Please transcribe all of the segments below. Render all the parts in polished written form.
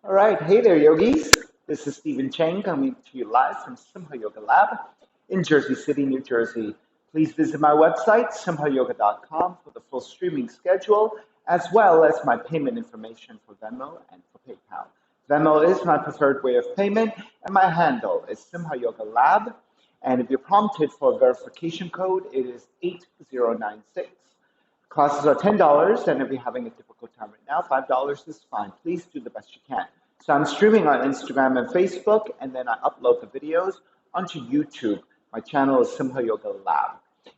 All right, hey there, yogis. This is Stephen Chang coming to you live from Simha Yoga Lab in Jersey City, New Jersey. Please visit my website, simhayoga.com, for the full streaming schedule, as well as my payment information for Venmo and for PayPal. Venmo is my preferred way of payment, and my handle is Simha Yoga Lab. And if you're prompted for a verification code, it is 8096. Classes are $10, and if you're having a difficult time right now, $5 is fine. Please do the best you can. So I'm streaming on Instagram and Facebook, and then I upload the videos onto YouTube. My channel is Simha Yoga Lab.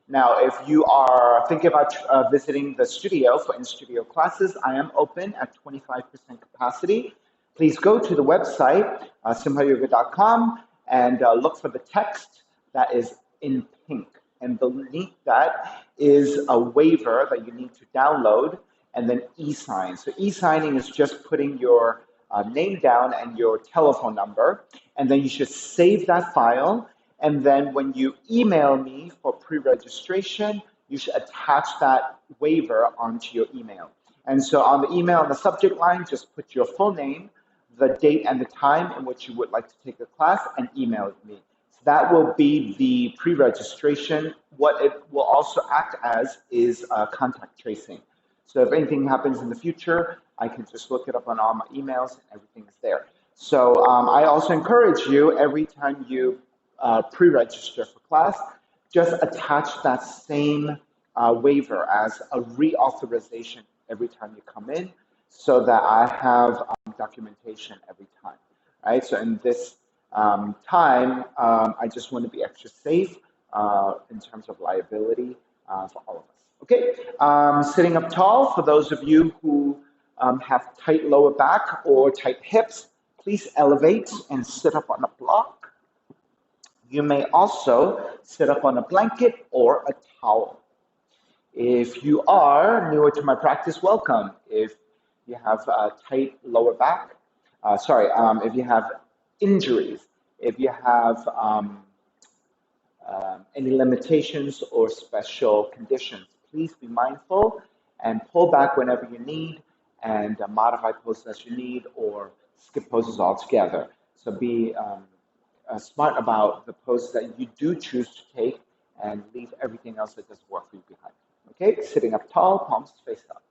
Now, if you are thinking about visiting the studio for in-studio classes, I am open at 25% capacity. Please go to the website, simhayoga.com, and look for the text that is in pink. And beneath that is a waiver that you need to download, and then e-sign. So e-signing is just putting your name down and your telephone number, and then you should save that file. And then when you email me for pre-registration, you should attach that waiver onto your email. And so on the email, on the subject line, just put your full name, the date and the time in which you would like to take the class, and email me. So that will be the pre-registration. What it will also act as is contact tracing. So if anything happens in the future, I can just look it up on all my emails and everything is there. So I also encourage you, every time you pre-register for class, just attach that same waiver as a reauthorization every time you come in, so that I have documentation every time, right? So in this time, I just want to be extra safe in terms of liability for all of us. Okay, sitting up tall, for those of you who have tight lower back or tight hips, please elevate and sit up on a block. You may also sit up on a blanket or a towel. If you are newer to my practice, welcome. If you have a tight lower back, if you have injuries, if you have any limitations or special conditions, please be mindful and pull back whenever you need, and modify poses as you need, or skip poses altogether. So be smart about the poses that you do choose to take, and leave everything else that doesn't work for you behind. Okay, sitting up tall, palms face up.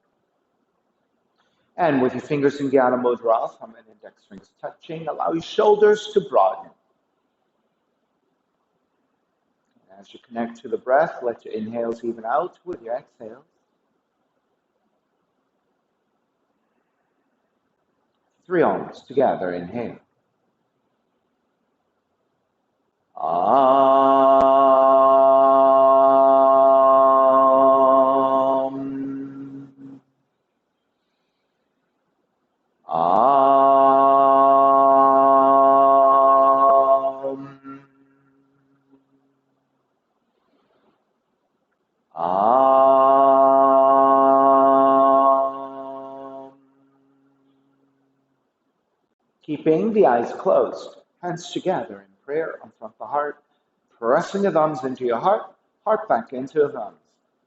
And with your fingers in Jnana Mudra, thumb and index fingers touching, allow your shoulders to broaden. As you connect to the breath, let your inhales even out with your exhales. Three Oms together, inhale. Keeping the eyes closed, hands together in prayer in front of the heart, pressing the thumbs into your heart, heart back into the thumbs,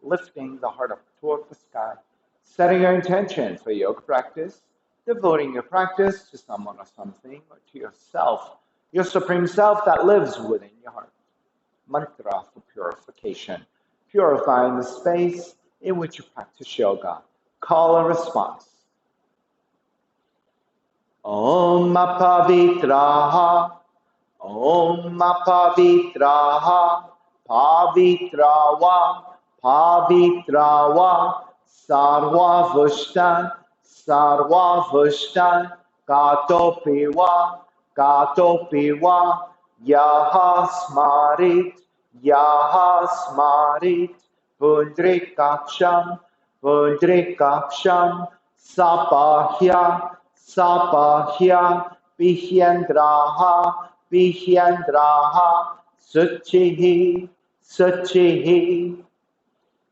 lifting the heart up toward the sky, setting your intention for yoga practice, devoting your practice to someone or something, or to yourself, your supreme self that lives within your heart. Mantra for purification, purifying the space in which you practice yoga. Call and response. Om Pavitraha, Om Pavitraha, Pavitrawa, Pavitrawa, Sarva Vushtan, Sarva Vushtan, Gato Piwa, Yaha Smarit, Pundrikaksham, Sapahya, Bihyandraha, Suchihi.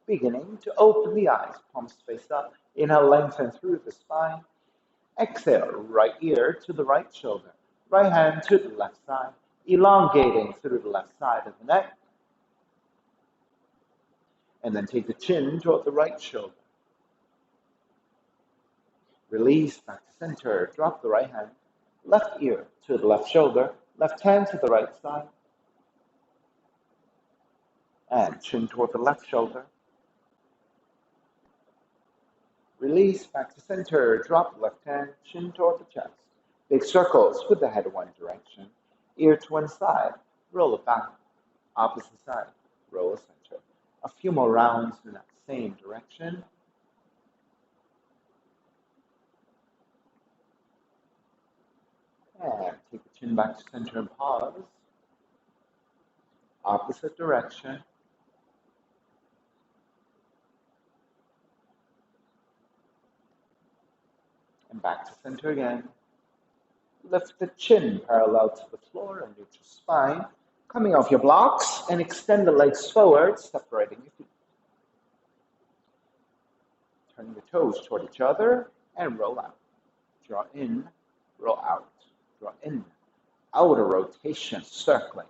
Beginning to open the eyes, palms face up. Inhale, lengthen through the spine. Exhale, right ear to the right shoulder. Right hand to the left side. Elongating through the left side of the neck. And then take the chin toward the right shoulder. Release back to center. Drop the right hand. left ear to the left shoulder, left hand to the right side, and chin toward the left shoulder. Release back to center, drop the left hand, chin toward the chest. Big circles with the head in one direction, ear to one side, roll it back, opposite side, roll it center. A few more rounds in that same direction. And take the chin back to center and pause. Opposite direction. And back to center again. Lift the chin parallel to the floor and neutral spine. Coming off your blocks and extend the legs forward, separating your feet. Turn the toes toward each other and roll out. Draw in, roll out. Draw in. Outer rotation, circling.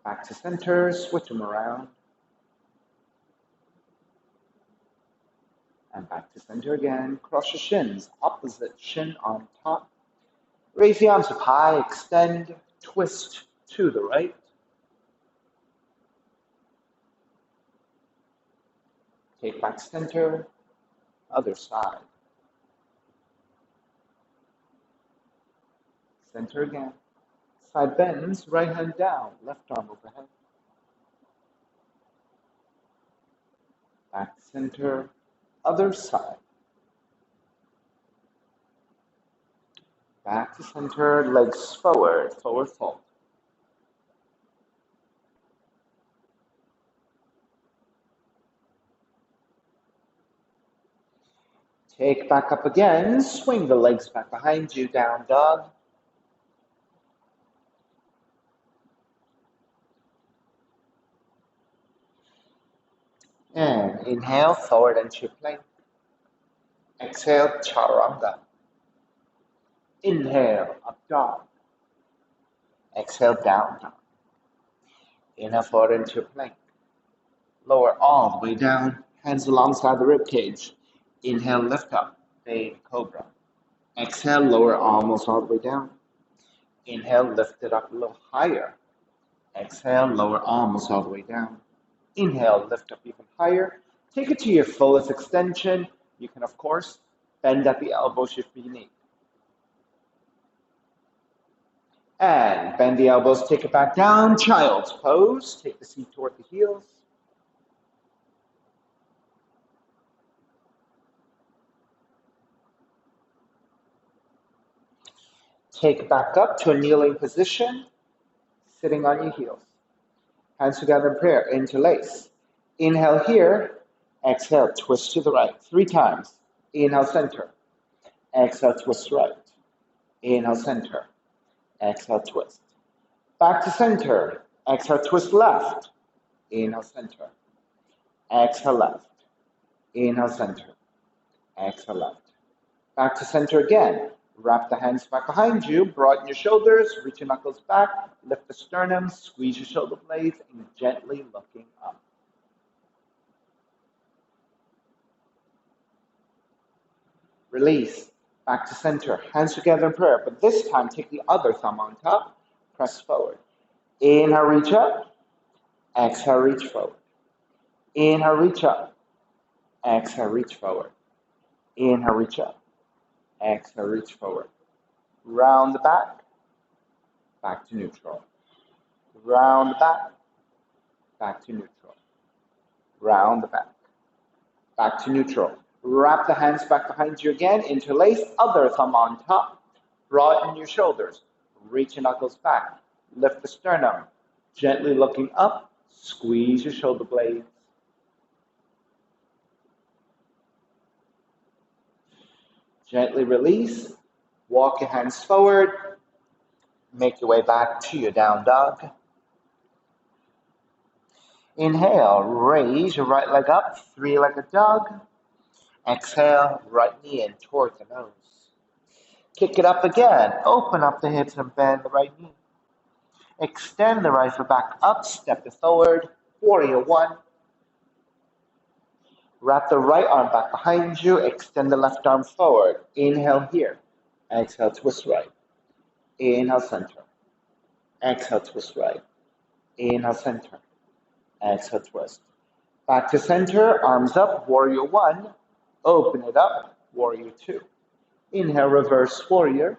Back to center, switch them around. And back to center again. Cross your shins, opposite shin on top. Raise the arms up high, extend, twist to the right. Take back center, other side. Center again. Side bends, right hand down, left arm overhead. Back center, other side. Back to center, legs forward, forward fold. Take back up again, swing the legs back behind you, down dog. And inhale, forward into plank. Exhale, chaturanga. Inhale, up dog. Exhale, down dog. Inhale, forward into plank. Lower all the way down, hands alongside the rib cage. Inhale, lift up, baby cobra. Exhale, lower almost all the way down. Inhale, lift it up a little higher. Exhale, lower almost all the way down. Inhale, lift up even higher. Take it to your fullest extension. You can, of course, bend at the elbows if you need. And bend the elbows, take it back down. Child's pose. Take the seat toward the heels. Take it back up to a kneeling position, sitting on your heels. Hands together in prayer, interlace. Inhale here, exhale, twist to the right. 3 times. Inhale, center. Exhale, twist right. Inhale, center. Exhale, twist. Back to center. Exhale, twist left. Inhale, center. Exhale, left. Inhale, center. Exhale, left. Back to center again. Wrap the hands back behind you, broaden your shoulders, reach your knuckles back, lift the sternum, squeeze your shoulder blades, and gently looking up. Release, back to center, hands together in prayer, but this time take the other thumb on top, press forward. Inhale, reach up, exhale, reach forward. Inhale, reach up, exhale, reach forward. Inhale, reach up. Exhale, reach forward. Round the back to neutral. Round the back to neutral. Round the back to neutral. Wrap the hands back behind you again, interlace, other thumb on top. Broaden your shoulders. Reach your knuckles back. Lift the sternum. Gently looking up, squeeze your shoulder blades. Gently release, walk your hands forward, make your way back to your down dog. Inhale, raise your right leg up, 3-legged dog. Exhale, right knee in toward the nose. Kick it up again, open up the hips and bend the right knee. Extend the right foot back up, step it forward, warrior 1. Wrap the right arm back behind you. Extend the left arm forward. Inhale here. Exhale, twist right. Inhale, center. Exhale, twist right. Inhale, center. Exhale, twist. Back to center, arms up, warrior one. Open it up, warrior two. Inhale, reverse warrior.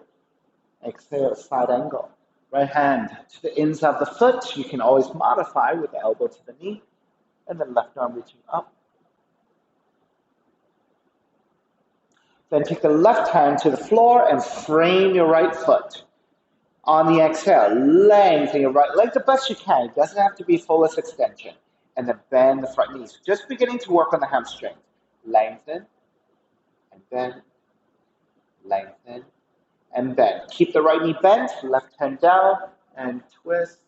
Exhale, side angle. Right hand to the inside of the foot. You can always modify with the elbow to the knee. And then left arm reaching up. Then take the left hand to the floor and frame your right foot. On the exhale, lengthen your right leg the best you can. It doesn't have to be fullest extension. And then bend the front knees. Just beginning to work on the hamstring. Lengthen, and bend, lengthen, and bend. Keep the right knee bent, left hand down, and twist.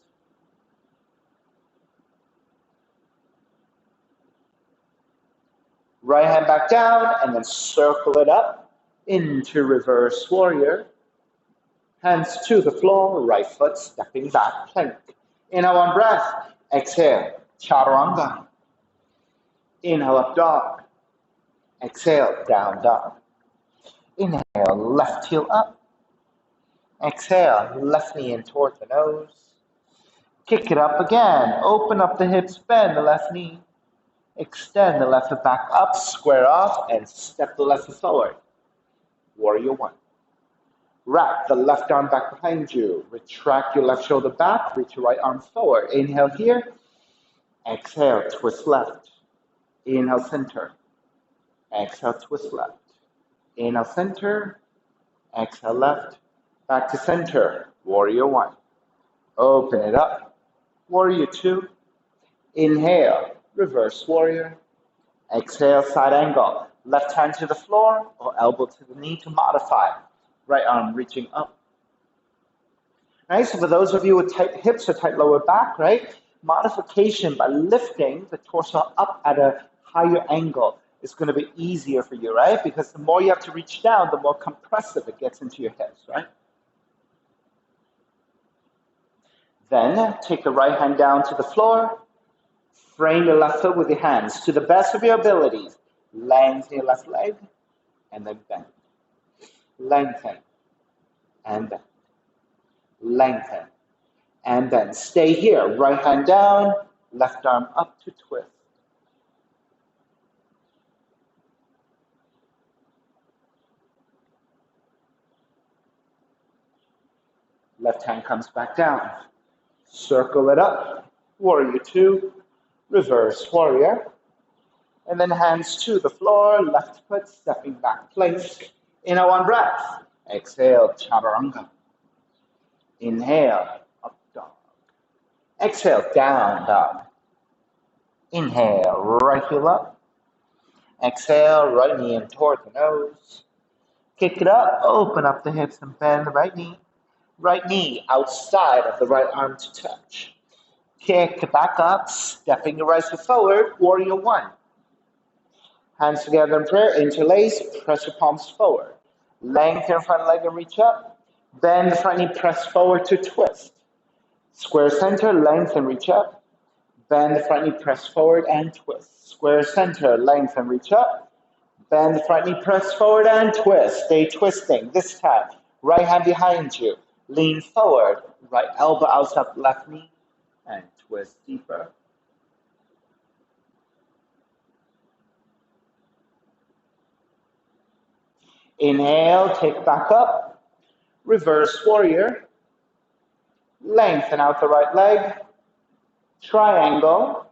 Right hand back down, and then circle it up into reverse warrior. Hands to the floor, right foot stepping back, plank. Inhale, one breath. Exhale, chaturanga. Inhale, up dog. Exhale, down dog. Inhale, left heel up. Exhale, left knee in toward the nose. Kick it up again. Open up the hips, bend the left knee. Extend the left foot back up, square off, and step the left foot forward. Warrior one. Wrap the left arm back behind you. Retract your left shoulder back. Reach your right arm forward. Inhale here. Exhale, twist left. Inhale, center. Exhale, twist left. Inhale, center. Exhale, left. Back to center. Warrior one. Open it up. Warrior two. Inhale, reverse warrior. Exhale, side angle. Left hand to the floor or elbow to the knee to modify. Right arm reaching up. Right, so for those of you with tight hips or tight lower back, right, modification by lifting the torso up at a higher angle is going to be easier for you, right? Because the more you have to reach down, the more compressive it gets into your hips, right? Then take the right hand down to the floor. Frame your left foot with your hands to the best of your abilities. Lengthen your left leg and then bend. Lengthen and bend. Lengthen and bend. Stay here. Right hand down, left arm up to twist. Left hand comes back down. Circle it up. Warrior two. Reverse warrior. And then hands to the floor. Left foot stepping back. Plank. Inhale, one breath. Exhale, chaturanga. Inhale, up dog. Exhale, down dog. Inhale, right heel up. Exhale, right knee in toward the nose. Kick it up, open up the hips and bend the right knee. Right knee outside of the right arm to touch. Kick back up, stepping your right foot forward, warrior one. Hands together in prayer, interlace, press your palms forward. Lengthen front leg and reach up. Bend the front knee, press forward to twist. Square center, lengthen, reach up. Bend the front knee, press forward and twist. Square center, lengthen, reach up. Bend the front knee, press forward and twist. Stay twisting. This time, right hand behind you. Lean forward, right elbow outside left knee, and twist deeper. Inhale, take back up. Reverse warrior. Lengthen out the right leg. Triangle.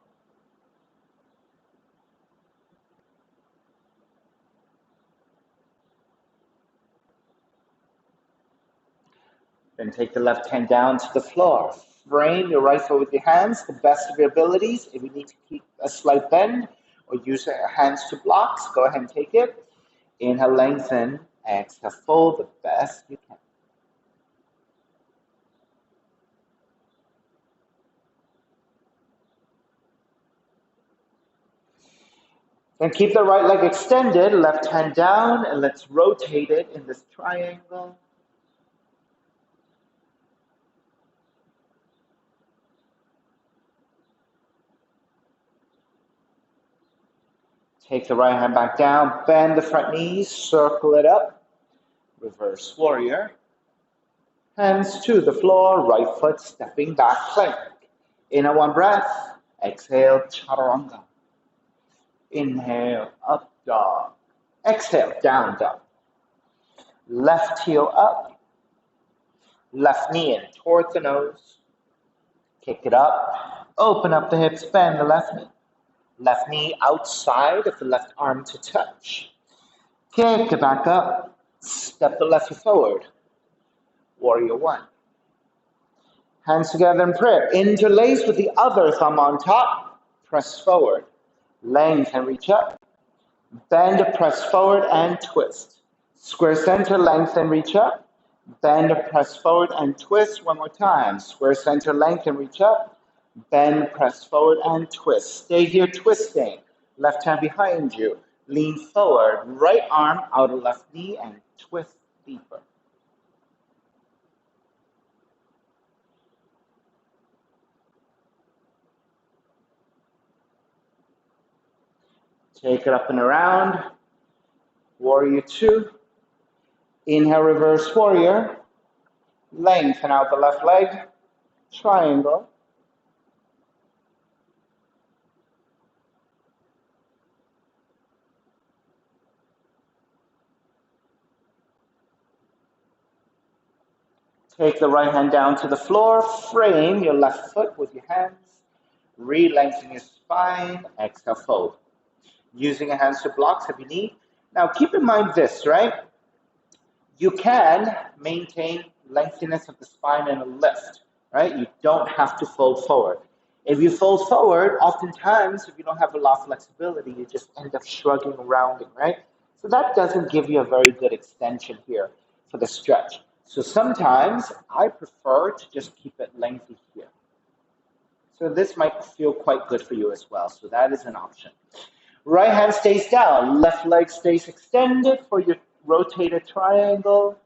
Then take the left hand down to the floor. Frame your right foot with your hands, the best of your abilities. If you need to keep a slight bend or use your hands to block, go ahead and take it. Inhale, lengthen. Exhale, fold the best you can. Then keep the right leg extended, left hand down, and let's rotate it in this triangle. Take the right hand back down, bend the front knees, circle it up, reverse warrior. Hands to the floor, right foot stepping back, plank. Inhale, one breath. Exhale, chaturanga. Inhale, up dog. Exhale, down dog. Left heel up, left knee in toward the nose. Kick it up, open up the hips, bend the left knee. Left knee outside of the left arm to touch. Kick it back up, step the left foot forward. Warrior one. Hands together in prayer. Interlace with the other thumb on top. Press forward. Lengthen, reach up. Bend, press forward and twist. Square center, lengthen, reach up. Bend, press forward and twist. One more time. Square center, lengthen, reach up. Bend, press forward and twist. Stay here twisting. Left hand behind you. Lean forward. Right arm out of left knee and twist deeper. Take it up and around. Warrior two. Inhale, reverse warrior. Lengthen out the left leg. Triangle. Take the right hand down to the floor. Frame your left foot with your hands. Re-lengthen your spine. Exhale, fold. Using your hands to block if you need. Now keep in mind this, right? You can maintain lengthiness of the spine and a lift, right? You don't have to fold forward. If you fold forward, oftentimes, if you don't have a lot of flexibility, you just end up shrugging and rounding, right? So that doesn't give you a very good extension here for the stretch. So sometimes I prefer to just keep it lengthy here. So this might feel quite good for you as well. So that is an option. Right hand stays down, left leg stays extended for your rotated triangle.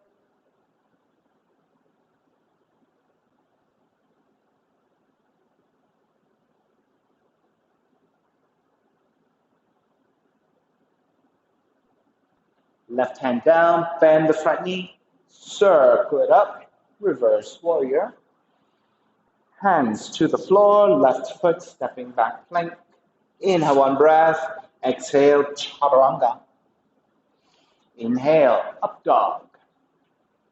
Left hand down, bend the front knee, circle it up, reverse warrior. Hands to the floor, left foot stepping back plank. Inhale, one breath. Exhale, chaturanga. Inhale, up dog.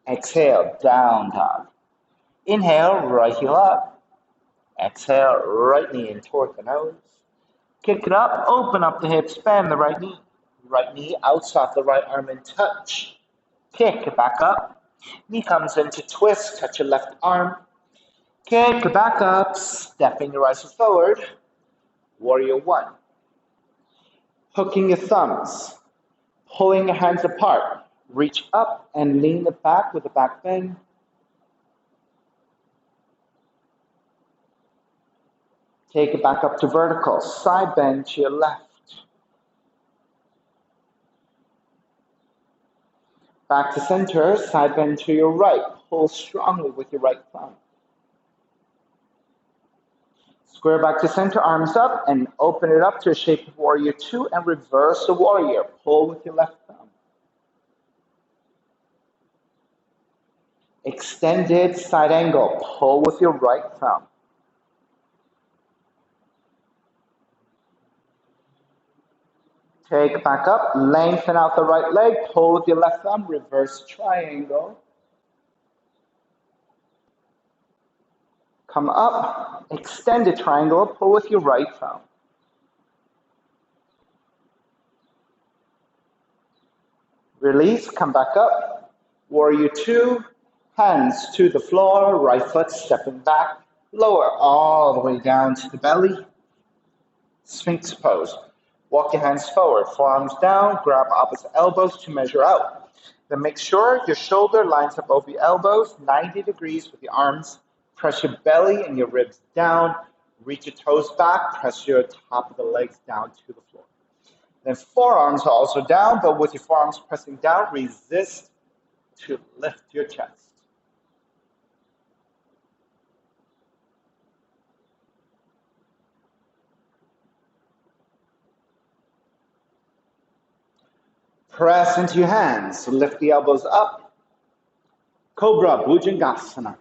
Exhale, down dog. Inhale, right heel up. Exhale, right knee in toward the nose. Kick it up, open up the hips, bend the right knee. Right knee outside the right arm and touch. Kick it back up. Knee comes into twist, touch your left arm. Kick it back up, stepping your right foot forward. Warrior one. Hooking your thumbs, pulling your hands apart. Reach up and lean it back with the back bend. Take it back up to vertical, side bend to your left. Back to center, side bend to your right. Pull strongly with your right thumb. Square back to center, arms up, and open it up to a shape of warrior two and reverse the warrior. Pull with your left thumb. Extended side angle, pull with your right thumb. Take it back up, lengthen out the right leg, pull with your left thumb, reverse triangle. Come up, extended triangle, pull with your right thumb. Release, come back up. Warrior two, hands to the floor, right foot stepping back, lower all the way down to the belly. Sphinx pose. Walk your hands forward, forearms down, grab opposite elbows to measure out. Then make sure your shoulder lines up over your elbows, 90 degrees with your arms. Press your belly and your ribs down. Reach your toes back, press your top of the legs down to the floor. Then forearms are also down, but with your forearms pressing down, resist to lift your chest. Press into your hands. Lift the elbows up. Cobra, Bhujangasana.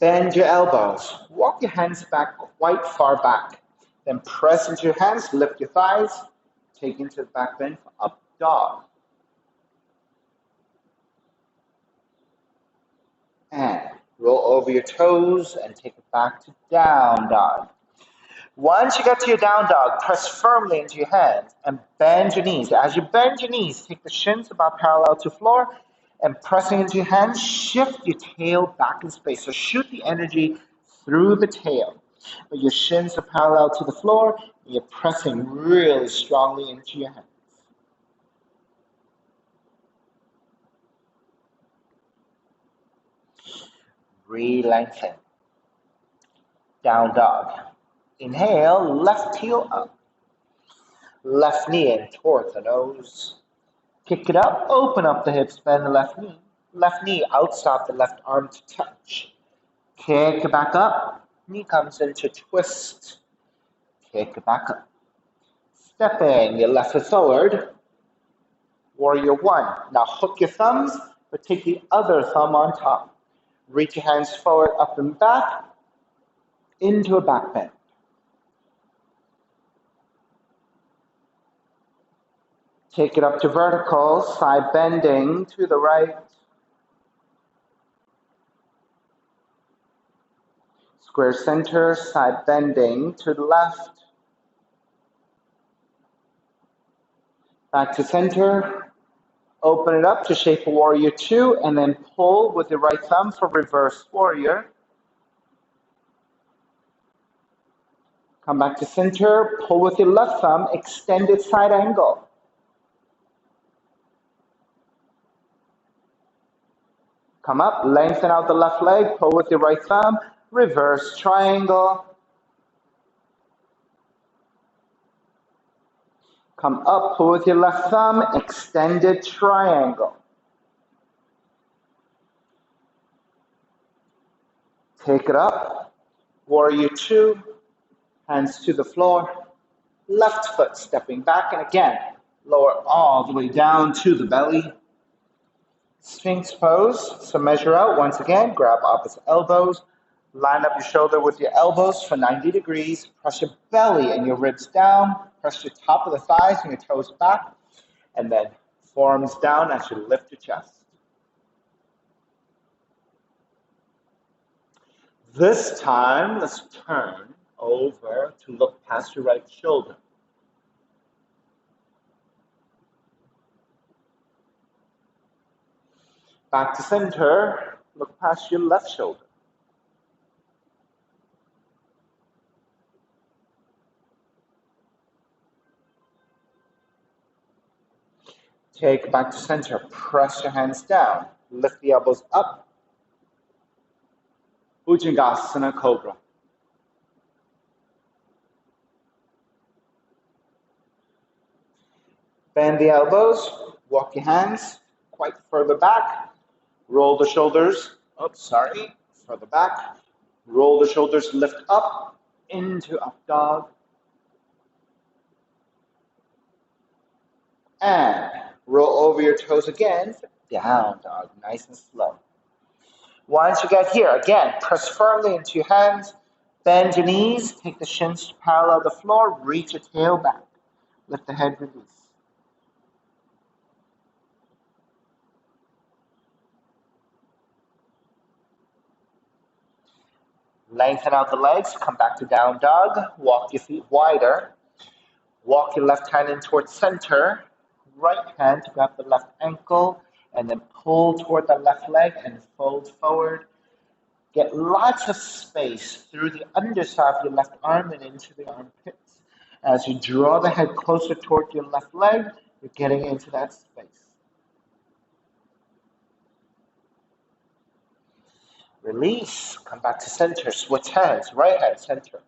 Bend your elbows. Walk your hands back quite far back. Then press into your hands. Lift your thighs. Take into the back bend for up dog. And roll over your toes and take it back to down dog. Once you get to your down dog, press firmly into your hands and bend your knees. As you bend your knees, take the shins about parallel to floor and pressing into your hands, shift your tail back in space. So shoot the energy through the tail. But your shins are parallel to the floor, and you're pressing really strongly into your hands. Re-lengthen. Down dog. Inhale, left heel up. Left knee in towards the nose. Kick it up, open up the hips, bend the left knee. Left knee outside the left arm to touch. Kick it back up. Knee comes into twist. Kick it back up. Stepping your left foot forward. Warrior one. Now hook your thumbs, but take the other thumb on top. Reach your hands forward, up and back, into a back bend. Take it up to vertical, side bending to the right. Square center, side bending to the left. Back to center. Open it up to shape a warrior two, and then pull with your right thumb for reverse warrior. Come back to center, pull with your left thumb, extended side angle. Come up, lengthen out the left leg, pull with your right thumb, reverse triangle. Come up, pull with your left thumb, extended triangle. Take it up, warrior two, hands to the floor, left foot stepping back, and again, lower all the way down to the belly. Sphinx pose, so measure out once again, grab opposite elbows, line up your shoulder with your elbows for 90 degrees, press your belly and your ribs down, press your top of the thighs and your toes back, and then forearms down as you lift your chest. This time, let's turn over to look past your right shoulder. Back to center, look past your left shoulder. Take it back to center, press your hands down, lift the elbows up. Bhujangasana Cobra. Bend the elbows, walk your hands quite further back, roll the shoulders, further back, roll the shoulders, lift up into up dog, and roll over your toes again, down dog, nice and slow. Once you get here, again, press firmly into your hands, bend your knees, take the shins parallel the floor, reach your tail back, let the head release. Lengthen out the legs, come back to down dog, walk your feet wider, walk your left hand in towards center, right hand to grab the left ankle, and then pull toward the left leg and fold forward. Get lots of space through the underside of your left arm and into the armpits. As you draw the head closer toward your left leg, you're getting into that space. Release, come back to center, switch hands, right hand center.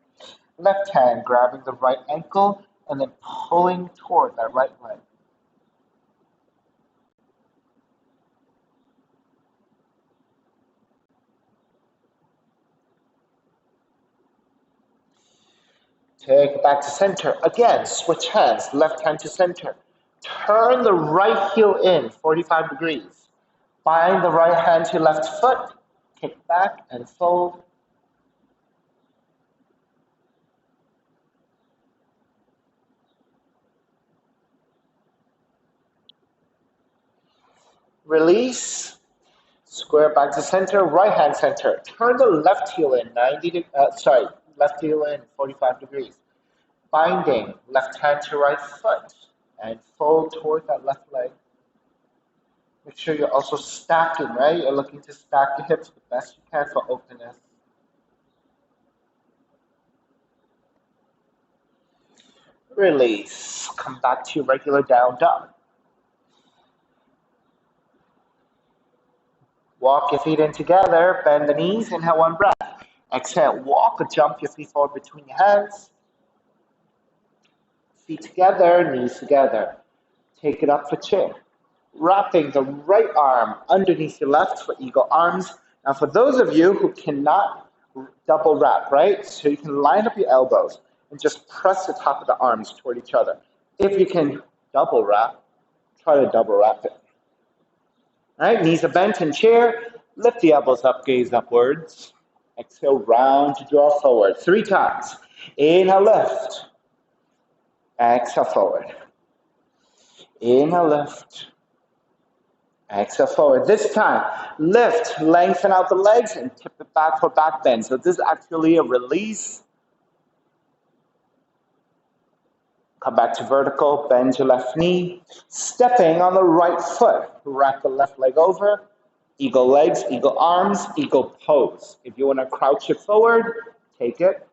Left hand grabbing the right ankle and then pulling toward that right leg. Take it back to center. Again, switch hands, left hand to center. Turn the right heel in, 45 degrees. Bind the right hand to left foot. Kick back and fold. Release. Square back to center, right hand center. Turn the left heel in, left heel in, 45 degrees. Binding, left hand to right foot, and fold toward that left leg. Make sure you're also stacking, right? You're looking to stack the hips the best you can for openness. Release. Come back to your regular down dog. Walk your feet in together, bend the knees, inhale one breath. Exhale, walk or jump your feet forward between your hands. Feet together, knees together. Take it up for chair. Wrapping the right arm underneath your left for eagle arms. Now for those of you who cannot double wrap, right? So you can line up your elbows and just press the top of the arms toward each other. If you can double wrap, try to double wrap it. All right, knees are bent in chair. Lift the elbows up, gaze upwards. Exhale, round to draw forward. 3 times. Inhale, lift. Exhale, forward. Inhale, lift. Exhale, forward. This time, lift, lengthen out the legs, and tip it back for back bend. So this is actually a release. Come back to vertical, bend your left knee. Stepping on the right foot. Wrap the left leg over. Eagle legs, eagle arms, eagle pose. If you want to crouch it forward, take it.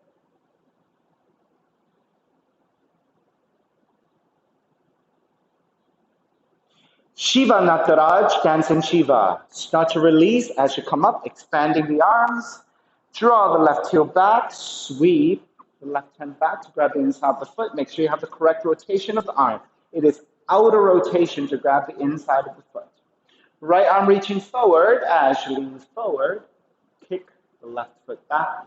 Shiva Nataraj, dancing Shiva. Start to release as you come up, expanding the arms. Draw the left heel back, sweep the left hand back to grab the inside of the foot. Make sure you have the correct rotation of the arm. It is outer rotation to grab the inside of the foot. Right arm reaching forward as you lean forward. Kick the left foot back.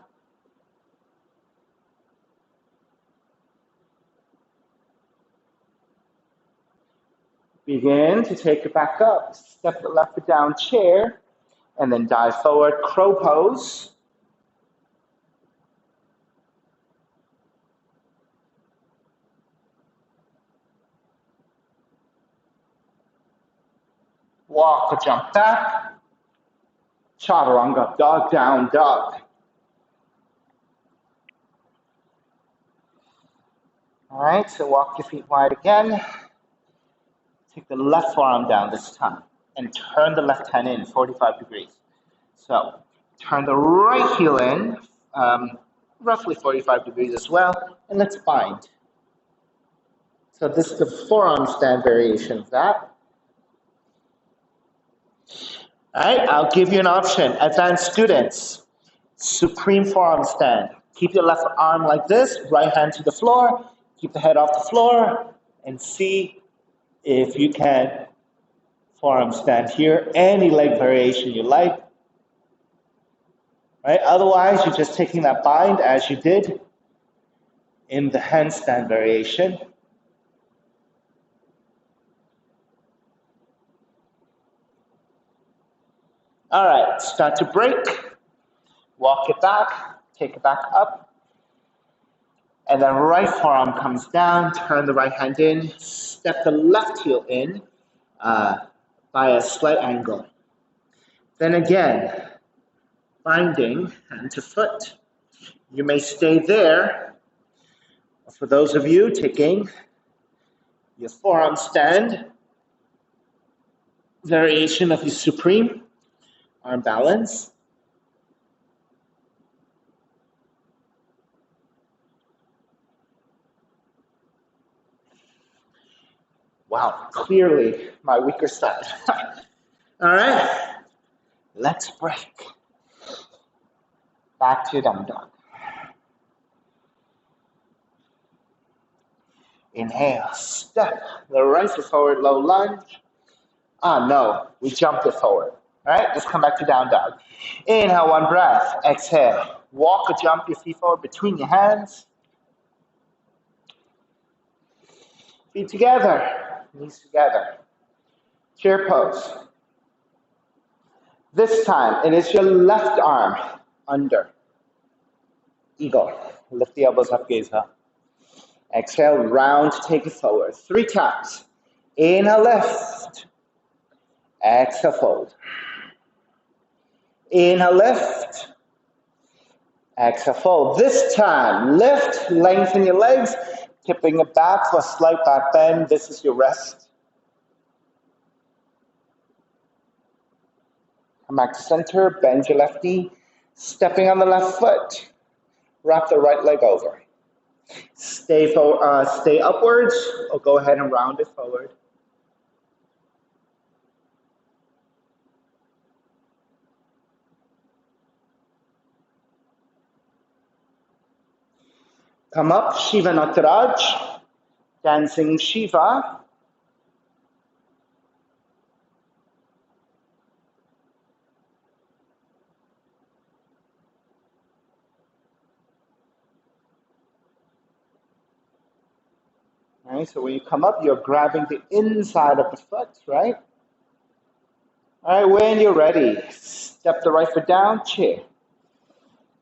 Begin to take it back up. Step the left foot down, chair, and then dive forward, crow pose. Walk or jump back. Chaturanga, dog down dog. All right, so walk your feet wide again. Take the left forearm down this time and turn the left hand in 45 degrees. So turn the right heel in, roughly 45 degrees as well, and let's bind. So this is the forearm stand variation of that. All right, I'll give you an option. Advanced students, supreme forearm stand. Keep your left arm like this, right hand to the floor, keep the head off the floor, and see if you can forearm stand here. Any leg variation you like. Right? Otherwise, you're just taking that bind as you did in the handstand variation. All right, start to break. Walk it back, take it back up. And then right forearm comes down, turn the right hand in, step the left heel in by a slight angle. Then again, binding hand to foot. You may stay there. For those of you taking your forearm stand, variation of your supreme arm balance. Wow, clearly my weaker side. All right, let's break. Back to down dog. Inhale, step the right foot forward, low lunge. No, we jumped it forward. All right, let's come back to down dog. Inhale, one breath. Exhale, walk or jump your feet forward between your hands. Feet together, knees together. Chair pose. This time, it is your left arm under. Eagle. Lift the elbows up, gaze up. Exhale, round, take it forward. 3 times. Inhale, lift. Exhale, fold. Inhale, lift. Exhale, fold. This time, lift, lengthen your legs, tipping it back for a slight back bend. This is your rest. Come back to center, bend your left knee, stepping on the left foot. Wrap the right leg over. Stay upwards, or go ahead and round it forward. Come up, Shiva Nataraj, dancing Shiva. All right, so when you come up, you're grabbing the inside of the foot, right? All right, when you're ready, step the right foot down, chair.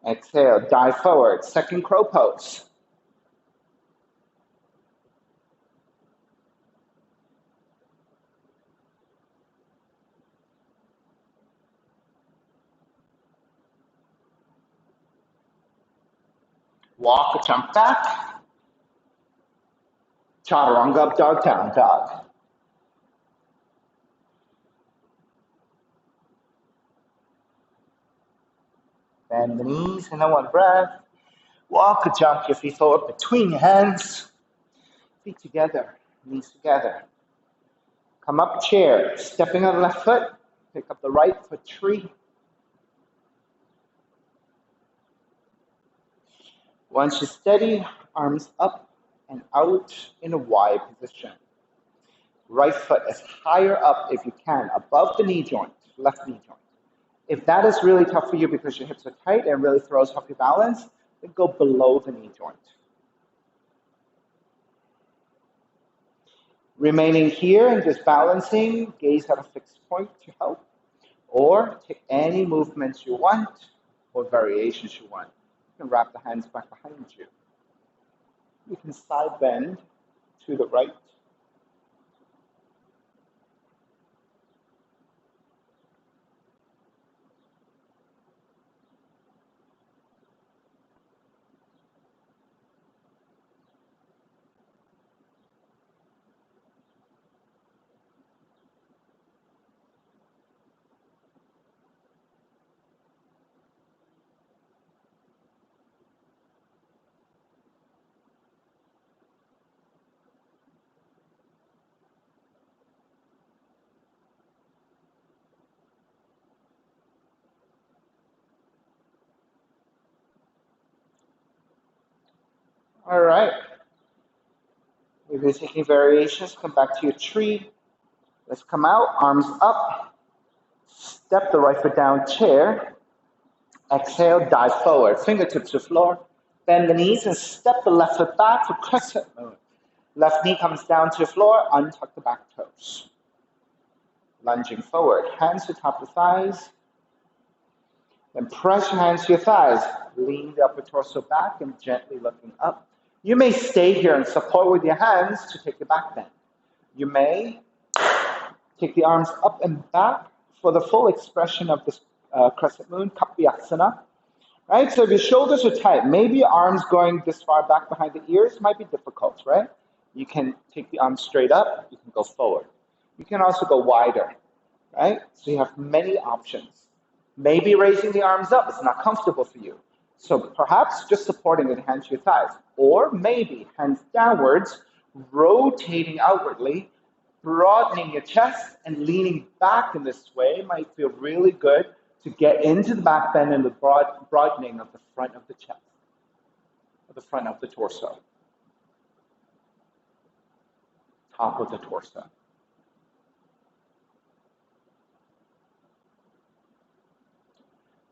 Exhale, dive forward, second crow pose. Walk or jump back. Chaturanga up, dog, down, dog. Bend the knees in a one breath. Walk or jump your feet forward between your hands. Feet together, knees together. Come up, chair. Stepping on the left foot, pick up the right foot tree. Once you're steady, arms up and out in a Y position. Right foot as higher up if you can, above the knee joint, left knee joint. If that is really tough for you because your hips are tight and really throws off your balance, then go below the knee joint. Remaining here and just balancing, gaze at a fixed point to help, or take any movements you want or variations you want. You can wrap the hands back behind you. You can side bend to the right. All right. If you're taking variations, come back to your tree. Let's come out, arms up. Step the right foot down, chair. Exhale, dive forward. Fingertips to floor. Bend the knees and step the left foot back for Crescent Moon. Left knee comes down to the floor, untuck the back toes. Lunging forward, hands to top of the thighs. Then press your hands to your thighs. Lean the upper torso back and gently looking up. You may stay here and support with your hands to take the back bend. You may take the arms up and back for the full expression of this Crescent Moon, Kapyasana. Right? So if your shoulders are tight, maybe your arms going this far back behind the ears might be difficult, right? You can take the arms straight up, you can go forward. You can also go wider, right? So you have many options. Maybe raising the arms up is not comfortable for you. So perhaps just supporting with hands to your thighs. Or maybe hands downwards, rotating outwardly, broadening your chest and leaning back in this way might feel really good to get into the back bend and the broadening of the front of the chest, or the front of the torso, top of the torso.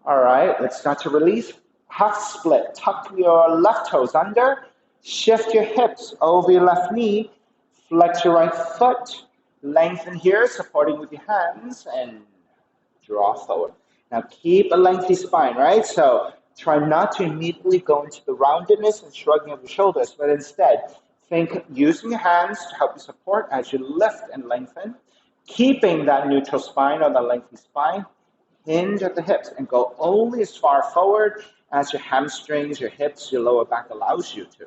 All right, let's start to release. Half split. Tuck your left toes under. Shift your hips over your left knee. Flex your right foot, lengthen here, supporting with your hands, and draw forward. Now keep a lengthy spine, right? So try not to immediately go into the roundedness and shrugging of the shoulders, but instead think using your hands to help you support as you lift and lengthen, keeping that neutral spine or the lengthy spine, hinge at the hips, and go only as far forward as your hamstrings, your hips, your lower back allows you to.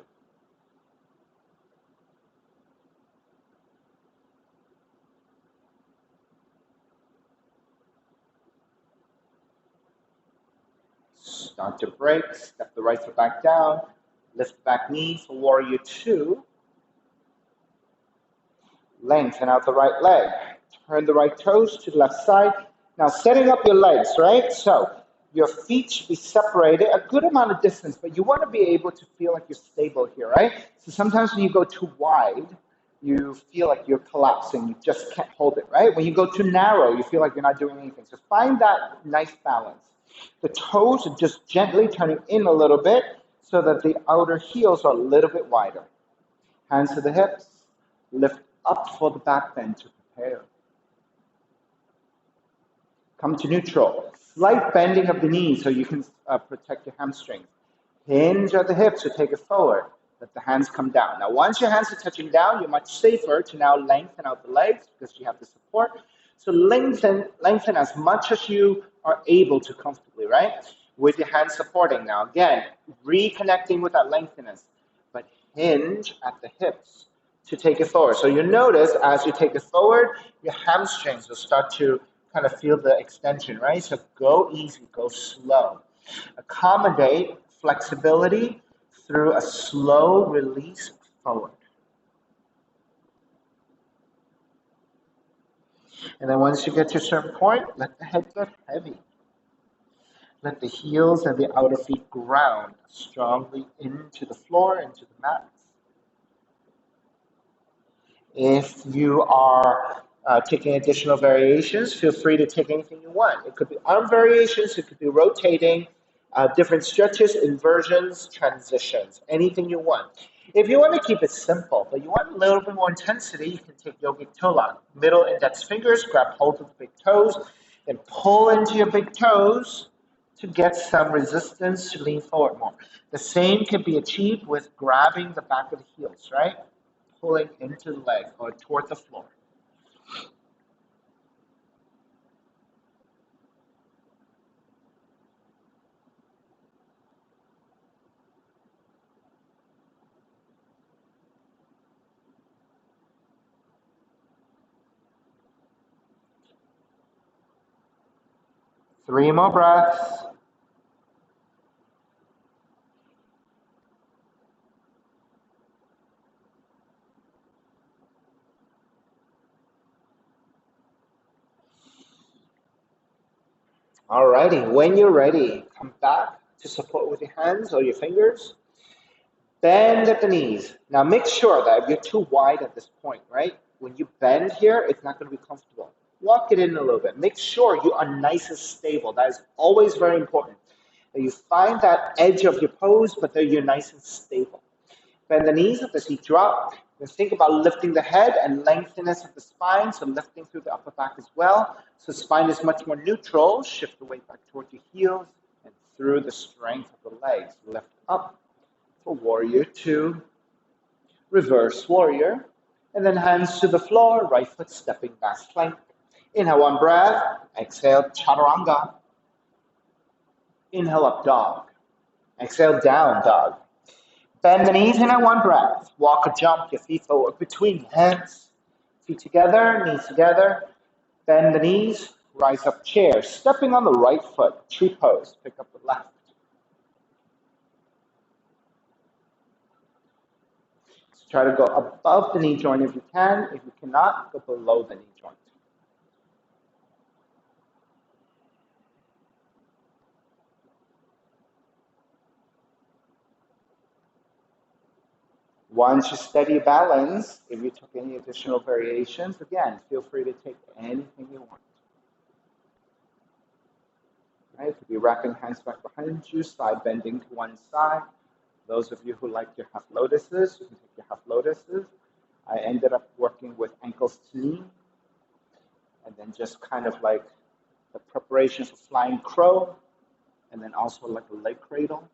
Start to break, step the right foot back down, lift back knee for warrior two, lengthen out the right leg, turn the right toes to the left side. Now setting up your legs, right? So your feet should be separated a good amount of distance, but you want to be able to feel like you're stable here, right? So sometimes when you go too wide, you feel like you're collapsing, you just can't hold it, right? When you go too narrow, you feel like you're not doing anything. So find that nice balance. The toes are just gently turning in a little bit so that the outer heels are a little bit wider. Hands to the hips, lift up for the back bend to prepare. Come to neutral. Slight bending of the knees so you can protect your hamstrings. Hinge at the hips to take it forward. Let the hands come down. Now, once your hands are touching down, you're much safer to now lengthen out the legs because you have the support. So lengthen as much as you are able to comfortably, right? With your hands supporting. Now, again, reconnecting with that lengthiness, but hinge at the hips to take it forward. So you notice as you take it forward, your hamstrings will start to kind of feel the extension, right? So go easy, go slow. Accommodate flexibility through a slow release forward. And then once you get to a certain point, let the head get heavy. Let the heels and the outer feet ground strongly into the floor, into the mat. If you are taking additional variations, feel free to take anything you want. It could be arm variations, it could be rotating, different stretches, inversions, transitions, anything you want. If you want to keep it simple, but you want a little bit more intensity, you can take yogic toe lock. Middle index fingers, grab hold of the big toes, and pull into your big toes to get some resistance to lean forward more. The same can be achieved with grabbing the back of the heels, right? Pulling into the leg or toward the floor. Three more breaths. Alrighty, when you're ready, come back to support with your hands or your fingers. Bend at the knees. Now make sure that if you're too wide at this point, right? When you bend here, it's not going to be comfortable. Walk it in a little bit. Make sure you are nice and stable. That is always very important. That you find that edge of your pose, but that you're nice and stable. Bend the knees, let the seat drop. Then think about lifting the head and lengthiness of the spine, so lifting through the upper back as well. So spine is much more neutral. Shift the weight back towards your heels and through the strength of the legs. Lift up for warrior two, reverse warrior, and then hands to the floor, right foot stepping back plank. Inhale one breath, exhale chaturanga. Inhale up dog, exhale down dog. Bend the knees in one breath. Walk or jump your feet forward between hands. Feet together, knees together. Bend the knees, rise up chair. Stepping on the right foot, tree pose. Pick up the left. So try to go above the knee joint if you can. If you cannot, go below the knee joint. Once you steady balance, if you took any additional variations, again, feel free to take anything you want. Right? It could be wrapping hands back behind you, side bending to one side. Those of you who like your half lotuses, you can take your half lotuses. I ended up working with ankles to knee, and then just kind of like the preparation for flying crow, and then also like a leg cradle.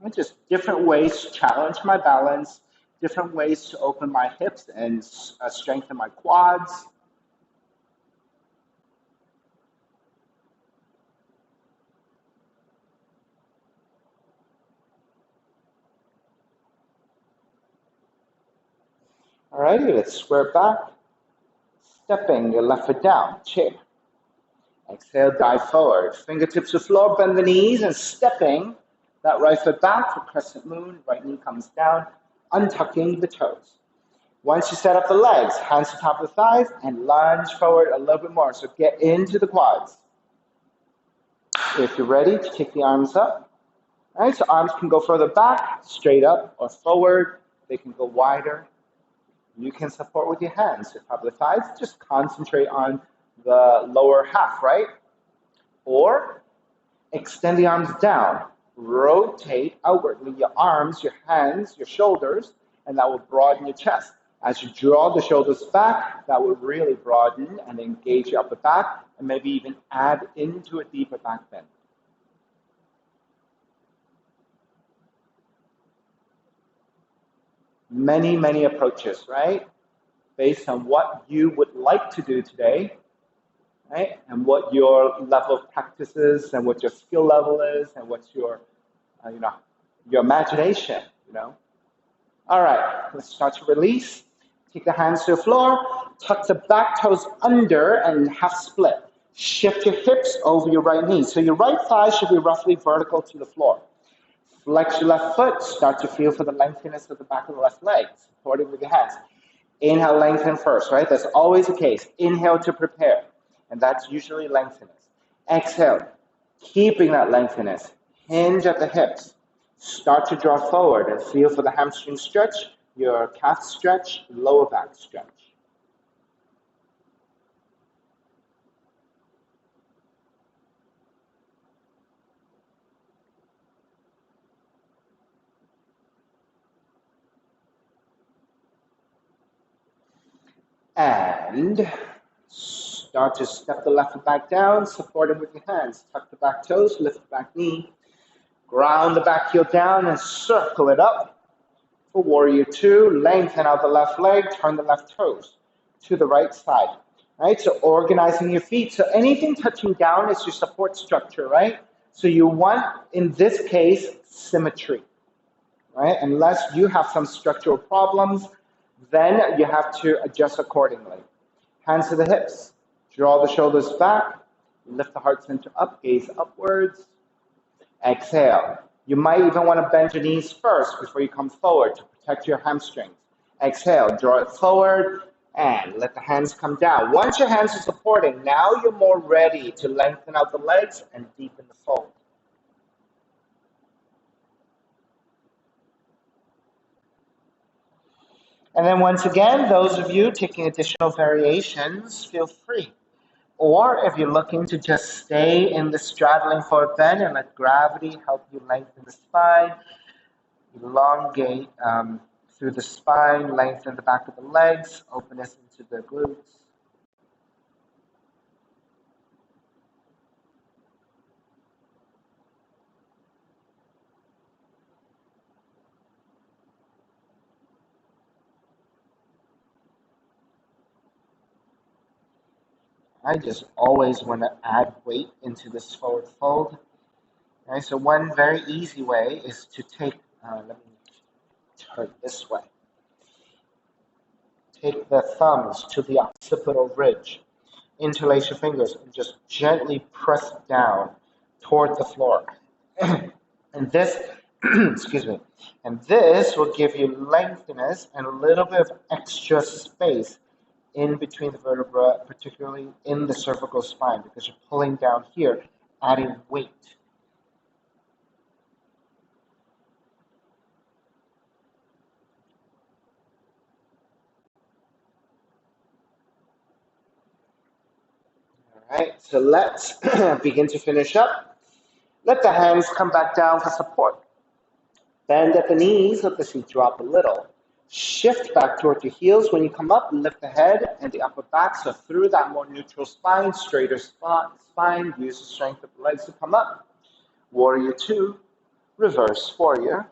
And just different ways to challenge my balance, different ways to open my hips and strengthen my quads. Alrighty, let's square back. Stepping your left foot down, chair. Exhale, dive forward. Fingertips to floor, bend the knees, and stepping that right foot back for Crescent Moon. Right knee comes down, untucking the toes. Once you set up the legs, hands to top of the thighs, and lunge forward a little bit more. So get into the quads. If you're ready, kick the arms up. All right, so arms can go further back, straight up, or forward. They can go wider. You can support with your hands to top of the thighs. Just concentrate on the lower half, right? Or extend the arms down. Rotate outwardly your arms, your hands, your shoulders, and that will broaden your chest. As you draw the shoulders back, that will really broaden and engage your upper back, and maybe even add into a deeper back bend. Many, many approaches, right? Based on what you would like to do today, right? And what your level of practice is, and what your skill level is, and what's your, your imagination, All right, let's start to release. Take the hands to the floor, tuck the back toes under and half split. Shift your hips over your right knee. So your right thigh should be roughly vertical to the floor. Flex your left foot, start to feel for the lengthiness of the back of the left leg, support it with your hands. Inhale, lengthen first, right? That's always the case. Inhale to prepare, and that's usually lengthiness. Exhale, keeping that lengthiness. Hinge at the hips. Start to draw forward and feel for the hamstring stretch, your calf stretch, lower back stretch. And start to step the left foot back down, support it with your hands. Tuck the back toes, lift the back knee. Ground the back heel down and circle it up. For Warrior Two, lengthen out the left leg, turn the left toes to the right side. Right, so organizing your feet. So anything touching down is your support structure, right? So you want, in this case, symmetry, right? Unless you have some structural problems, then you have to adjust accordingly. Hands to the hips. Draw the shoulders back. Lift the heart center up, gaze upwards. Exhale. You might even want to bend your knees first before you come forward to protect your hamstrings. Exhale, draw it forward, and let the hands come down. Once your hands are supporting, now you're more ready to lengthen out the legs and deepen the fold. And then once again, those of you taking additional variations, feel free. Or if you're looking to just stay in the straddling forward bend and let gravity help you lengthen the spine, elongate through the spine, lengthen the back of the legs, openness into the glutes. I just always want to add weight into this forward fold. Okay, so one very easy way is to take, let me turn this way. Take the thumbs to the occipital ridge. Interlace your fingers and just gently press down toward the floor. And this, excuse me, and this will give you lengthiness and a little bit of extra space in between the vertebra, particularly in the cervical spine, because you're pulling down here, adding weight. All right, so let's begin to finish up. Let the hands come back down for support. Bend at the knees, let the seat drop a little. Shift back toward your heels. When you come up, lift the head and the upper back. So through that more neutral spine, straighter spine, use the strength of the legs to come up. Warrior two, reverse warrior.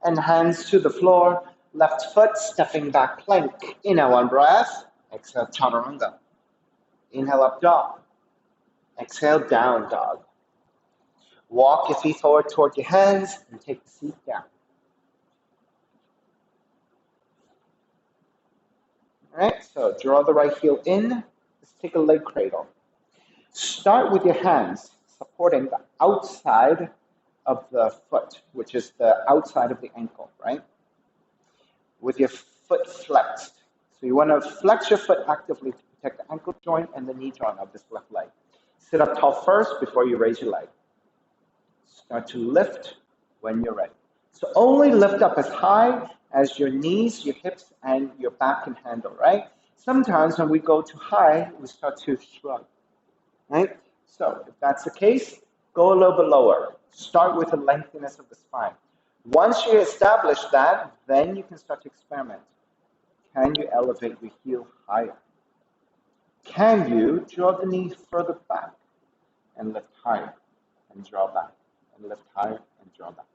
And hands to the floor, left foot stepping back plank. Inhale, one breath. Exhale, chaturanga. Inhale, up dog. Exhale, down dog. Walk your feet forward toward your hands and take the seat down. All right, so draw the right heel in. Let's take a leg cradle. Start with your hands supporting the outside of the foot, which is the outside of the ankle, right? With your foot flexed. So you want to flex your foot actively to protect the ankle joint and the knee joint of this left leg. Sit up tall first before you raise your leg. Start to lift when you're ready. So only lift up as high as your knees, your hips, and your back can handle, right? Sometimes when we go too high, we start to shrug, right? So if that's the case, go a little bit lower. Start with the lengthiness of the spine. Once you establish that, then you can start to experiment. Can you elevate your heel higher? Can you draw the knee further back and lift higher and draw back and lift higher and draw back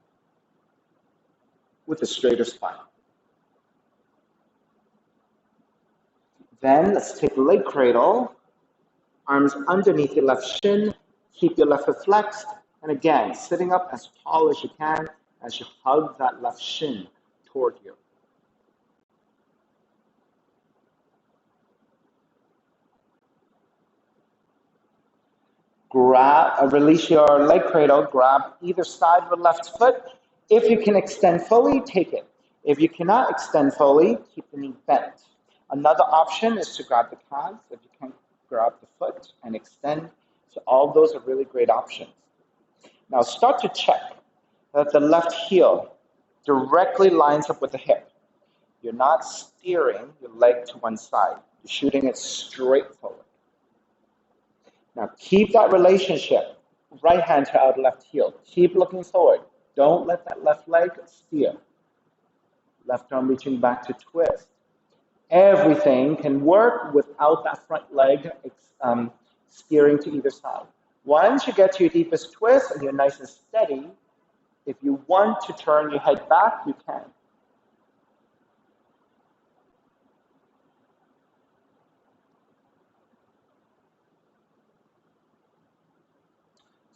with a straighter spine? Then let's take the leg cradle, arms underneath your left shin, keep your left foot flexed, and again, sitting up as tall as you can as you hug that left shin toward you. Release your leg cradle, grab either side of the left foot. If you can extend fully, take it. If you cannot extend fully, keep the knee bent. Another option is to grab the calves if you can't grab the foot and extend. So all those are really great options. Now start to check that the left heel directly lines up with the hip. You're not steering your leg to one side. You're shooting it straight forward. Now keep that relationship, right hand to out left heel. Keep looking forward. Don't let that left leg steer. Left arm reaching back to twist. Everything can work without that front leg steering to either side. Once you get to your deepest twist and you're nice and steady, if you want to turn your head back, you can.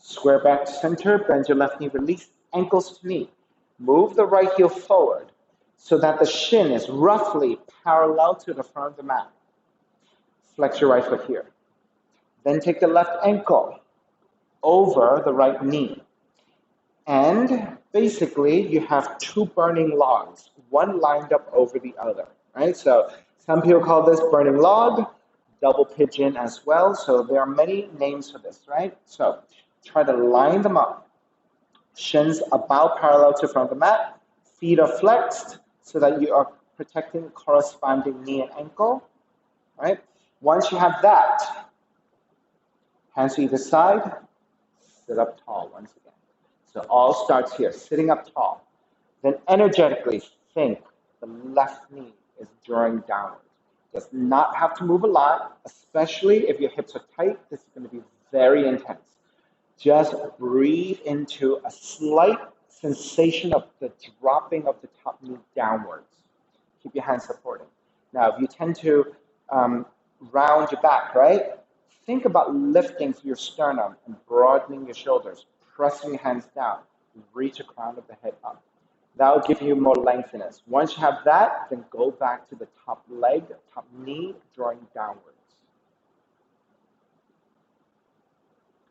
Square back to center, bend your left knee, release ankles to knee. Move the right heel forward so that the shin is roughly parallel to the front of the mat. Flex your right foot here. Then take the left ankle over the right knee. And basically, you have two burning logs, one lined up over the other, right? So some people call this burning log, double pigeon as well. So there are many names for this, right? So try to line them up. Shins about parallel to front of the mat. Feet are flexed so that you are protecting the corresponding knee and ankle, right? Once you have that, hands to either side, sit up tall once again. So all starts here, sitting up tall. Then energetically think the left knee is drawing downward. Does not have to move a lot, especially if your hips are tight. This is going to be very intense. Just breathe into a slight sensation of the dropping of the top knee downwards. Keep your hands supporting. Now, if you tend to round your back, right? Think about lifting through your sternum and broadening your shoulders, pressing your hands down, reach the crown of the head up. That will give you more lengthiness. Once you have that, then go back to the top leg, top knee, drawing downwards.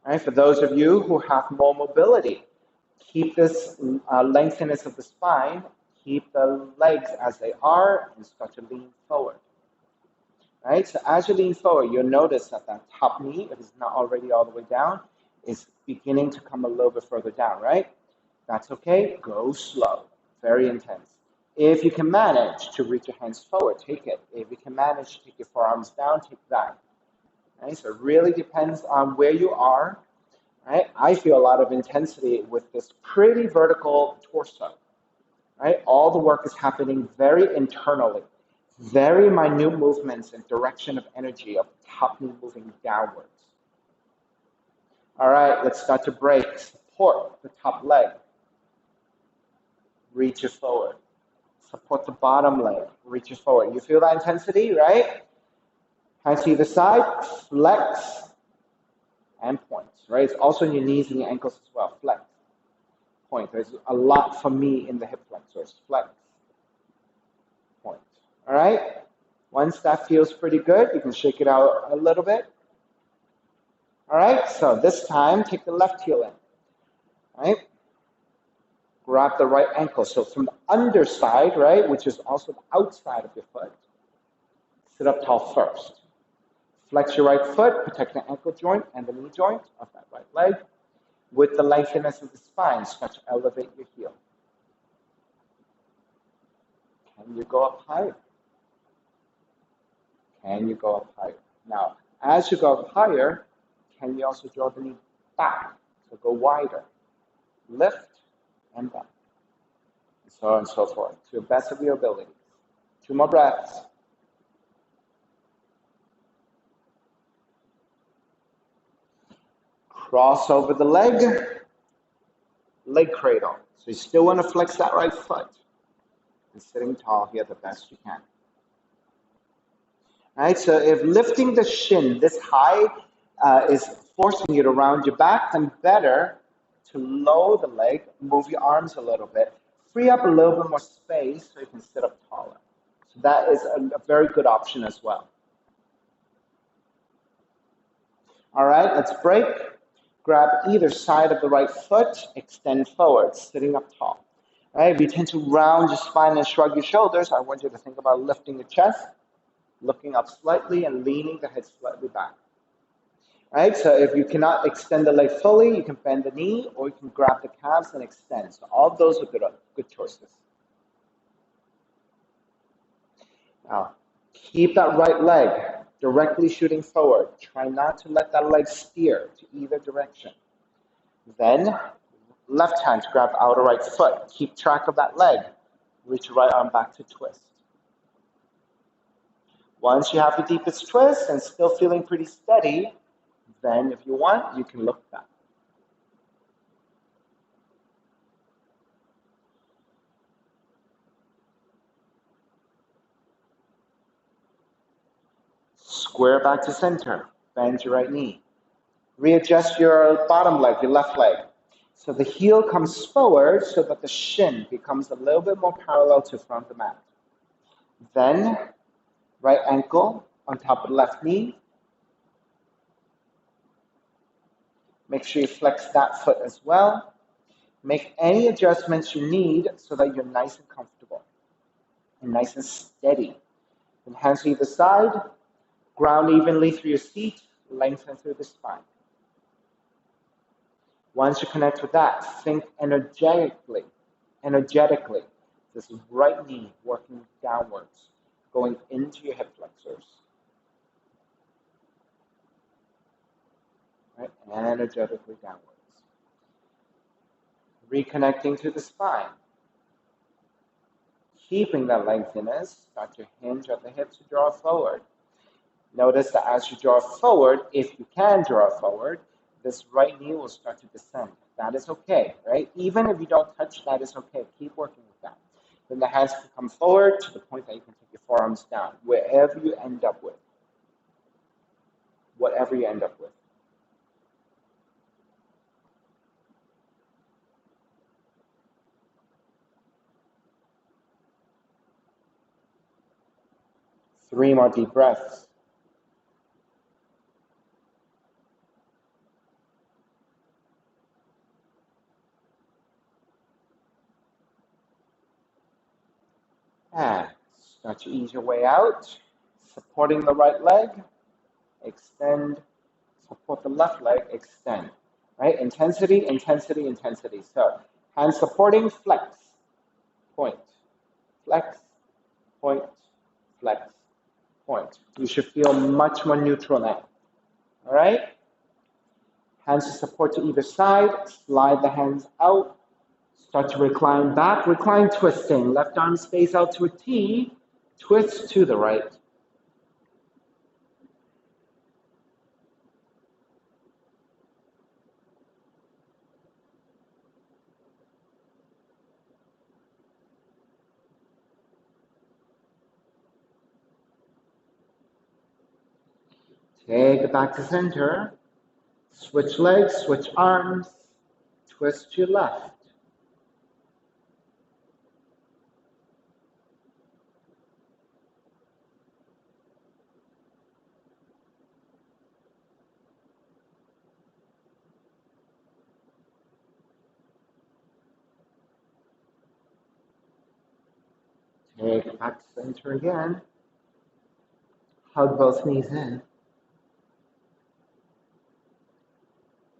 All right, for those of you who have more mobility, keep this lengthiness of the spine, keep the legs as they are, and start to lean forward. Right? So as you lean forward, you'll notice that that top knee, if it's not already all the way down, is beginning to come a little bit further down, right? That's okay. Go slow. Very intense. If you can manage to reach your hands forward, take it. If you can manage to take your forearms down, take that. Right? So it really depends on where you are. Right? I feel a lot of intensity with this pretty vertical torso. right? All the work is happening very internally, very minute movements in direction of energy of the top knee moving downwards. All right, let's start to break. Support the top leg. Reach it forward. Support the bottom leg. Reach it forward. You feel that intensity, right? Hands to either side, flex, and point, right? It's also in your knees and your ankles as well. Flex, point. There's a lot for me in the hip flexors. Flex, point. All right? Once that feels pretty good, you can shake it out a little bit. All right? So this time, take the left heel in. All right? Grab the right ankle. So from the underside, right, which is also the outside of your foot, sit up tall first. Flex your right foot, protect the ankle joint and the knee joint of that right leg. With the lengthiness of the spine, start to elevate your heel. Can you go up higher? Can you go up higher? Now, as you go up higher, can you also draw the knee back? So go wider. Lift and back. And so on and so forth, to the best of your ability. 2 more breaths. Cross over the leg cradle. So you still want to flex that right foot. And sitting tall here the best you can. All right, so if lifting the shin this high is forcing you to round your back, then better to lower the leg, move your arms a little bit, free up a little bit more space so you can sit up taller. So that is a very good option as well. All right, let's break. Grab either side of the right foot, extend forward, sitting up tall. All right, if you tend to round your spine and shrug your shoulders, I want you to think about lifting the chest, looking up slightly and leaning the head slightly back. All right, so if you cannot extend the leg fully, you can bend the knee or you can grab the calves and extend. So all of those are good choices. Now, keep that right leg directly shooting forward. Try not to let that leg steer to either direction. Then, left hand to grab outer right foot. Keep track of that leg. Reach your right arm back to twist. Once you have the deepest twist and still feeling pretty steady, then if you want, you can look back. Square back to center. Bend your right knee. Readjust your bottom leg, your left leg. So the heel comes forward so that the shin becomes a little bit more parallel to the front of the mat. Then, right ankle on top of the left knee. Make sure you flex that foot as well. Make any adjustments you need so that you're nice and comfortable and nice and steady. And hands to either side. Ground evenly through your seat. Lengthen through the spine. Once you connect with that, think energetically. This right knee working downwards, going into your hip flexors. Right? Energetically downwards. Reconnecting to the spine. Keeping that lengthiness, start to hinge at the hips to draw forward. Notice that as you draw forward, if you can draw forward, this right knee will start to descend. That is okay, right? Even if you don't touch, that is okay. Keep working with that. Then the hands can come forward to the point that you can take your forearms down, wherever you end up with. Whatever you end up with. Three more deep breaths. And start to ease your way out, supporting the right leg, extend, support the left leg, extend, right? Intensity, intensity, intensity. So hands supporting, flex, point, flex, point, flex, point. You should feel much more neutral now, all right? Hands to support to either side, slide the hands out, Start to recline back, recline twisting. Left arm space out to a T, twist to the right. Take it back to center. Switch legs, switch arms, twist to left. Take it back to center again. Hug both knees in.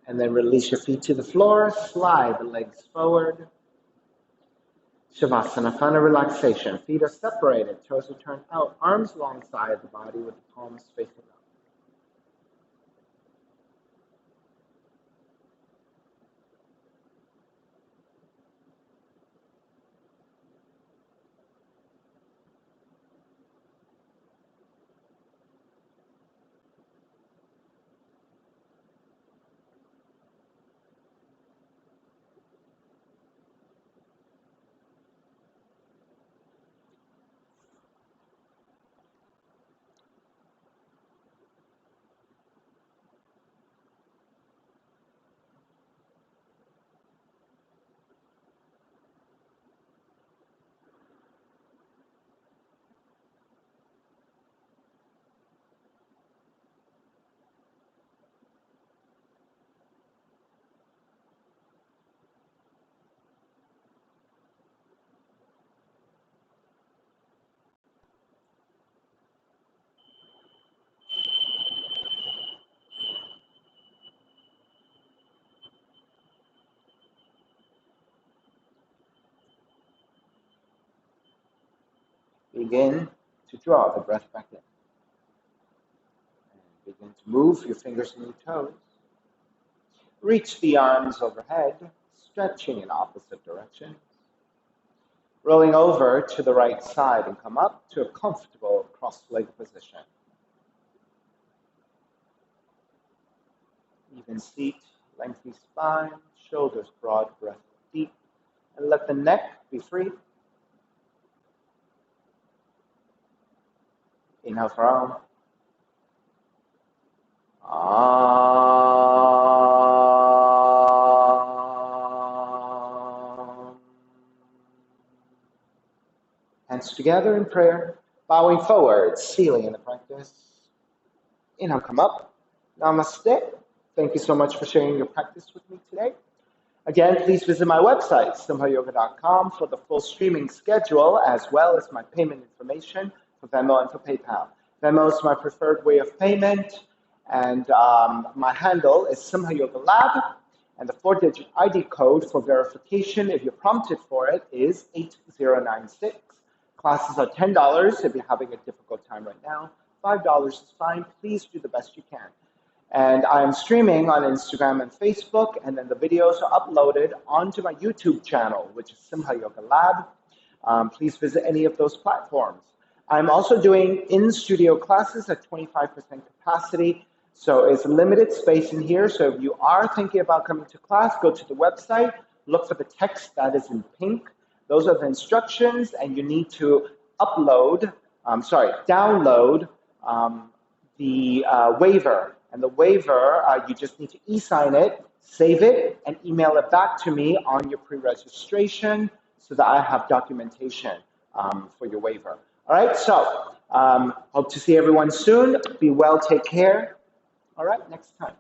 And then release your feet to the floor, slide the legs forward. Shavasana, find a relaxation. Feet are separated, toes are turned out, arms alongside the body with the palms facing up. Begin to draw the breath back in. And begin to move your fingers and your toes. Reach the arms overhead, stretching in opposite directions. Rolling over to the right side and come up to a comfortable cross-legged position. Even seat, lengthy spine, shoulders broad, breath deep, and let the neck be free. Inhale for Om. Hands together in prayer, bowing forward, sealing in the practice. Inhale, come up. Namaste. Thank you so much for sharing your practice with me today. Again, please visit my website, simhayoga.com, for the full streaming schedule, as well as my payment information for Venmo and for PayPal. Venmo is my preferred way of payment, and my handle is Simha Yoga Lab, and the 4-digit ID code for verification, if you're prompted for it, is 8096. Classes are $10 if you're having a difficult time right now. $5 is fine. Please do the best you can. And I'm streaming on Instagram and Facebook, and then the videos are uploaded onto my YouTube channel, which is Simha Yoga Lab. Please visit any of those platforms. I'm also doing in-studio classes at 25% capacity, so it's limited space in here. So if you are thinking about coming to class, go to the website, look for the text that is in pink. Those are the instructions, and you need to download the waiver. And the waiver, you just need to e-sign it, save it, and email it back to me on your pre-registration so that I have documentation for your waiver. All right, so hope to see everyone soon. Be well, take care. All right, next time.